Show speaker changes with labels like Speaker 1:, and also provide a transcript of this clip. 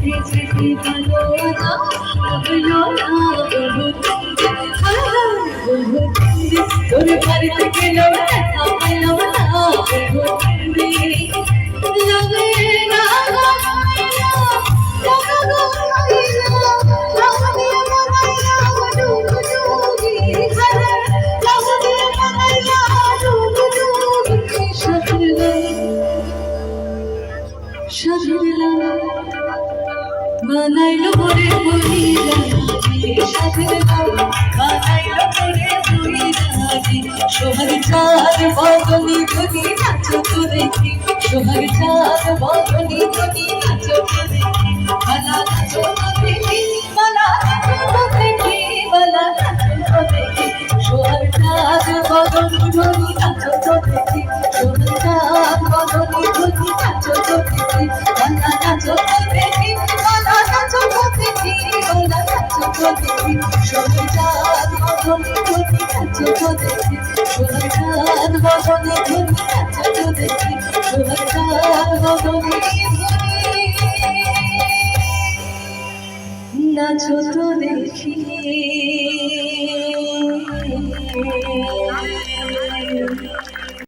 Speaker 1: স্মৃতি ভালো না হলো না বন্ধু বন্ধু তোর বাড়িতে গেল দেখা পেলাম না বন্ধু লবে না বানাইলো করে সোহাগ চাঁদ বদনি ধনি নাচো তো দেখি সোহাগ চাঁদ বদনি ধনি নাচো তো দেখি বালা নাচো তো দেখি বালা নাচো তো দেখি বালা নাচো তো দেখি সোহাগ চাঁদ বদনি ধনি নাচো তো দেখি সোহাগ চাঁদ বদনি ধনি নাচো তো দেখি বালা নাচো তো দেখি বালা নাচো তো দেখি বালা নাচো তো দেখি সোহাগ চাঁদ বদনি ধনি নাচো তো দেখি সোহাগ চাঁদ বদনি ধনি নাচো তো দেখি সোহাগ চাঁদ বদনি নাচো তো দেখি